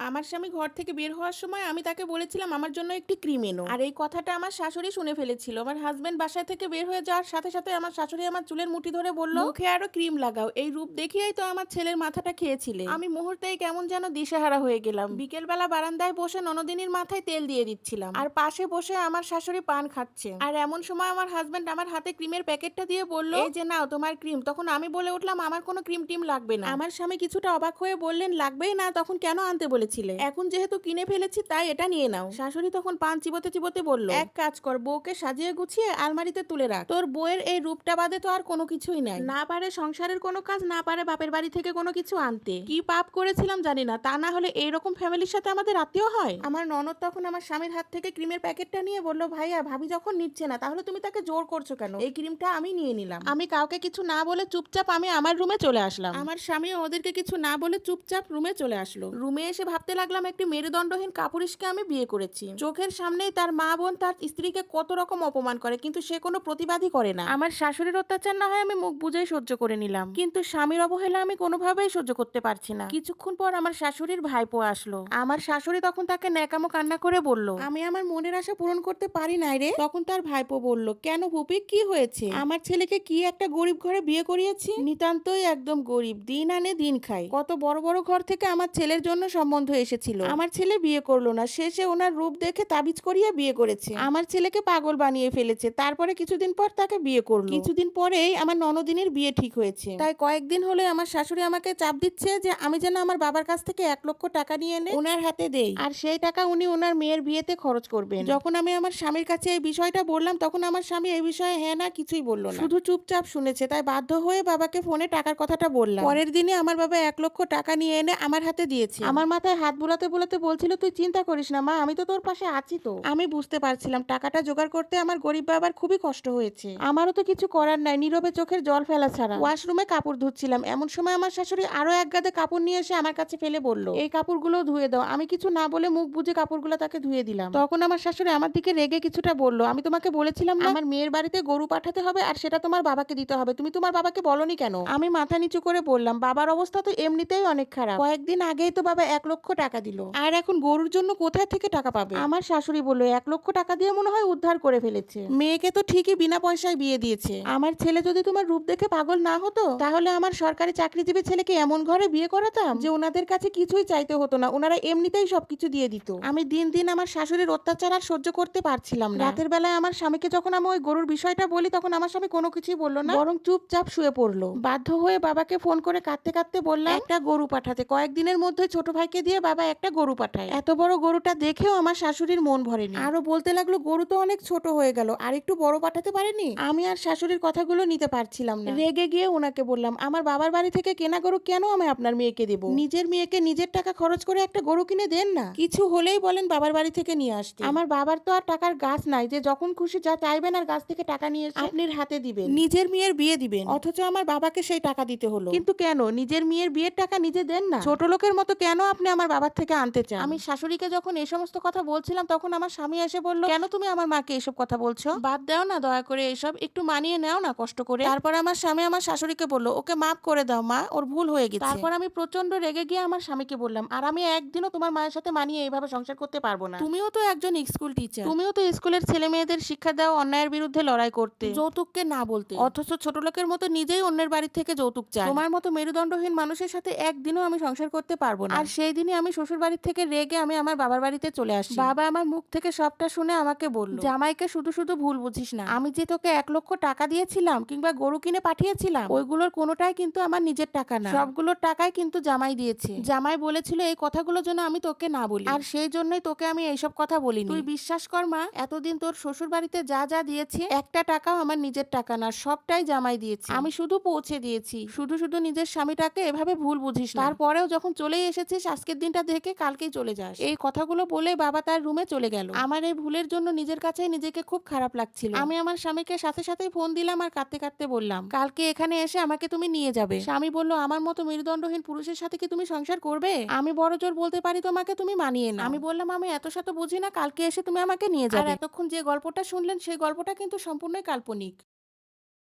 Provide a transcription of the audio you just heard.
আমার স্বামী ঘর থেকে বের হওয়ার সময় আমি তাকে বলেছিলাম আমার জন্য একটি ক্রিম এনো। আর এই কথাটা আমার শাশুড়ি শুনে ফেলেছিল। আমার হাজবেন্ড বাসায় থেকে বের হয়ে যাওয়ার সাথে সাথে আমার শাশুড়ি আমার চুলের মুঠি ধরে বলল, মুখে আরো ক্রিম লাগাও। এই রূপ দেখিয়েই তো আমার ছেলের মাথাটা খেয়েছিলে। আমি মুহূর্তেই কেমন যেন দিশেহারা হয়ে গেলাম। বিকেলবেলা বারান্দায় বসে ননদিনীর মাথায় তেল দিয়ে দিচ্ছিলাম, আর পাশে বসে আমার শাশুড়ি পান খাচ্ছে। আর এমন সময় আমার হাজবেন্ড আমার হাতে ক্রিমের প্যাকেটটা দিয়ে বলল, এই যে নাও তোমার ক্রিম। তখন আমি বলে উঠলাম, আমার কোনো ক্রিম টিম লাগবে না। আমার স্বামী কিছুটা অবাক হয়ে বললেন, লাগবেই না? তখন কেন আনতে বলেছিলে? এখন যেহেতু কিনে ফেলেছি তাই এটা নিয়ে নাও। শাশুড়ি তখন পান চিবোতে চিবোতে বলল, এক কাজ কর, বউকে সাজিয়ে গুছিয়ে আলমারিতে তুলে রাখ। তোর বউয়ের এই রূপটা বাদে তো আর কোনো কিছুই নাই। না পারে সংসারের কোনো কাজ, না পারে বাপের বাড়ি থেকে কোনো কিছু আনতে। কি পাপ করেছিলাম জানি না, তা না হলে এইরকম ফ্যামিলির সাথে আমাদের আত্মীয় হয়। আমার ননদ তখন আমার স্বামীর হাত থেকে ক্রিমের প্যাকেটটা নিয়ে বলল, ভাইয়া ভাবি যখন নিচ্ছে না তাহলে তুমি তাকে জোর করছো কেন? এই ক্রিমটা আমি নিয়ে নিলাম। আমি কাউকে কিছু না বলে চুপচাপ আমি আমার রুমে চলে আসলাম। আমার স্বামী ওদেরকে কিছু না বলে চুপচাপ রুমে চলে আসলো। রুমে এসে ভাবতে লাগলাম, একটি মেরুদণ্ডহীন কাপুরুষকে আমি বিয়ে করেছি। চোখের সামনেই তার মা বোন তার স্ত্রীকে কত রকম অপমান করে, কিন্তু সে কোনো প্রতিবাদই করে না। আমার শাশুড়ির অত্যাচার না হয় আমি মুখ বুঝেই সহ্য করে নিলাম, কিন্তু স্বামীর অবহেলা আমি কোনোভাবেই সহ্য করতে পারছি না। কিছুক্ষণ পর আমার শাশুড়ির ভাইপো আসলো। আমার শাশুড়ি তখন তাকে ন্যাকামো কান্না করে বলল, আমি আমার মনের আশা পূরণ করতে পারি নাই রে। তখন তার ভাইপো বলল, কেন ভূপি, কি হয়েছে? আমার ছেলেকে কি একটা গরিব ঘরে বিয়ে করিয়েছি? নিতান্তই একদম গরিব, দিন আনে দিন খায়। কত বড় বড় ঘর থেকে আমার ছেলের জন্য সম্বন্ধ এসেছিল, আমার ছেলে বিয়ে করলো না। শেষে ওনার রূপ দেখে তাবিজ করিয়ে বিয়ে করেছে, আমার ছেলেকে পাগল বানিয়ে ফেলেছে। তারপরে কিছুদিন পর তাকে বিয়ে করলো। কিছুদিন পরেই আমার ননদিনীর বিয়ে ঠিক হয়েছে। তাই কয়েকদিন হলে আমার শাশুড়ি আমাকে চাপ দিচ্ছে যে আমি যেন আমার বাবার কাছ থেকে 1 লক্ষ টাকা নিয়ে এনে ওনার হাতে দেই, আর সেই টাকা উনি ওনার মেয়ের বিয়েতে খরচ করবেন। যখন আমি আমার স্বামীর কাছে এই বিষয়টা বললাম তখন আমার স্বামী এই বিষয়ে হ্যাঁ না কিছুই বললো না, শুধু চুপচাপ শুনেছে। তাই বাধ্য হয়ে বাবাকে ফোনে টাকার কথাটা বললাম। পরের দিনে আমার বাবা 1 লক্ষ টাকা নিয়ে এনে আমার হাতে দিয়েছে। আমার মাথায় হাত বুলাতে বুলাতে বলছিল, তুই চিন্তা করিস না মা, আমি তো তোর পাশে আছি তো। আমি বুঝতে পারছিলাম টাকাটা জোগাড় করতে আমার গরিব বাবার খুবই কষ্ট হয়েছে। আমারও তো কিছু করার নাই, নীরবে চোখের জল ফেলা ছাড়া। ওয়াশরুমে কাপড় ধুচ্ছিলাম, এমন সময় আমার শাশুড়ি আরো এক গাদে কাপড় নিয়ে এসে আমার কাছে ফেলে বলল, এই কাপড়গুলো ধুয়ে দাও। আমি কিছু না বলে মুখ বুজে কাপড়গুলো তাকে ধুয়ে দিলাম। তখন আমার শাশুড়ি আমার দিকে রেগে কিছুটা বলল, আমি তোমাকে বলেছিলাম না আমার মেয়ের বাড়িতে গরু পাঠাতে হবে আর সেটা তোমার বাবাকে দিতে হবে, তুমি তোমার বাবাকে বলনি কেন? আমি মাথা নিচু করে বললাম, বাবার অবস্থা তো এমনিতেই অনেক খারাপ, কয়েকদিন আগেই তো বাবা 1 লক্ষ টাকা দিল, আর এখন গরুর জন্য কোথায় থেকে টাকা পাবে? আমার শাশুড়ি বলল, 1 লক্ষ টাকা দিয়ে মনে হয় উদ্ধার করে ফেলেছে। মেয়েকে তো ঠিকই বিনা পয়সায় বিয়ে দিয়েছে। আমার ছেলে যদি তোমার রূপ দেখে পাগল না হতো তাহলে আমার সরকারি চাকরিজীবী ছেলেকে এমন ঘরে বিয়ে করাতাম যে ওনাদের কাছে কিছুই চাইতে হতো না, ওনারা এমনিতেই সবকিছু দিয়ে দিত। আমি দিন দিন আমার শাশুড়ির অত্যাচার আর সহ্য করতে পারছিলাম না। রাতের বেলায় আমার স্বামীকে যখন আমি ওই গরুর বিষয়টা বলি তখন আমার স্বামী কোনো কিছুই বললো না, বরং চুপচাপ শুয়ে পড়লো। বাধ্য হয়ে বাবাকে ফোন করে কাঁদতে কাঁদতে বললাম একটা গরু পাঠাতে। কয়েকদিনের মধ্যে ছোট ভাইকে দিয়ে বাবা একটা গরু পাঠায়। এত বড় গরুটা দেখেও আমার শাশুড়ির মন ভরেনি, আরো বলতে লাগলো, গরু তো অনেক ছোট হয়ে গেল, আর একটু বড় পাঠাতে পারেনি? আমি আর শাশুড়ির কথাগুলো নিতে পারছিলাম না, রেগে গিয়ে ওনাকে বললাম, আমার বাবার বাড়ি থেকে কেনা গরু কেন আমি আপনার মেয়েকে দেব? নিজের মেয়েকে নিজের টাকা খরচ করে একটা গরু কিনে দেন না, কিছু হলেই বলেন বাবার বাড়ি থেকে নিয়ে আসতে। আমার বাবার তো আর টাকার গাছ নাই যে যখন খুশি যা চাইবেন আর গাছ থেকে টাকা নিয়ে এসে আপনার হাতে দিবেন, নিজের মেয়ের বিয়ে দিবেন। অথচ আমার বাবাকে সেই টাকা দিতে হলো। কিন্তু কেন নিজের মেয়ের বিয়ের টাকা নিজে দেন না? ছোট লোকের মতো কেন আপনি আমার বাবার থেকে আনতে চান? আমি শাশুড়িকে যখন এই সমস্ত কথা বলছিলাম তখন আমার স্বামী এসে বলল, কেন তুমি আমার মাকে এসব কথা বলছো? বাদ দাও না দয়া করে, এসব একটু মানিয়ে নাও না কষ্ট করে। তারপর আমার স্বামী আমার শাশুড়িকে বলল, ওকে মাফ করে দাও মা, ওর ভুল হয়ে গেছে। তারপর আমি প্রচন্ড রেগে গিয়ে আমার স্বামীকে বললাম, আর আমি একদিনও তোমার মায়ের সাথে মানিয়ে এইভাবে সংসার করতে পারবো না। তুমিও তো একজন স্কুল টিচার, তুমিও তো স্কুলের ছেলে মেয়েদের শিক্ষা দাও অন্যায়ের বিরুদ্ধে লড়াই করতে, যৌতুককে না বলতে, অথচ ছোট লোকের মতো নিজেই অন্যের বাড়ি থেকে যৌতুক চায়। তোমার মতো মেরুদণ্ডহীন মানুষের সাথে একদিনও আমি সংসার করতে পারবো না। আর সেই দিনই আমি শ্বশুর বাড়ি থেকে রেগে আমি আমার বাবার বাড়িতে চলে আসি। বাবা আমার মুখ থেকে সবটা শুনে আমাকে বলল, জামাইকে শুধু শুধু ভুল বুঝিস না, আমি যে তোকে 1 লক্ষ টাকা দিয়েছিলাম কিংবা গরু কিনে পাঠিয়েছিলাম ওইগুলোর কোনোটাই কিন্তু আমার নিজের টাকা না, সবগুলোর টাকাই কিন্তু জামাই দিয়েছে। জামাই বলেছিল এই কথাগুলো যেন আমি তোকে না বলি, আর সেই জন্যই তোকে আমি এইসব কথা বলিনি। তুই বিশ্বাস কর মা, এতদিন তোর শ্বশুর বাড়িতে যা যা দিয়েছি একটা টাকাও আমার নিজের টাকা না, সবটাই জামাই দিয়েছে, আমি শুধু পৌঁছে দিয়েছি। শুধু শুধু নিজের স্বামীটাকে এভাবে ভুল বুঝিস না। তারপরেও যখন চলেই এসেছিস আজকের দিনটা দেখে কালকেই চলে যাস। এই কথাগুলো বলে বাবা তার রুমে চলে গেল। আমার এই ভুলের জন্য নিজের কাছেই নিজেকে খুব খারাপ লাগছিল। আমি আমার স্বামীকে সাথে সাথেই ফোন দিলাম আর কাঁদতে কাঁদতে বললাম, কালকে এখানে এসে আমাকে তুমি নিয়ে যাবে। স্বামী বলল, আমার মতো মেরুদণ্ডহীন পুরুষের সাথে কি তুমি সংসার করবে? আমি বড় জোর বলতে পারি তোমাকে তুমি মানিয়ে না। আমি বললাম, আমি এত শত বুঝি না, কালকে এসে তুমি আমাকে নিয়ে যাবে। আর এতক্ষণ যে গল্পটা শুনলেন সেই গল্পটা কিন্তু সম্পূর্ণই কাল্পনিক।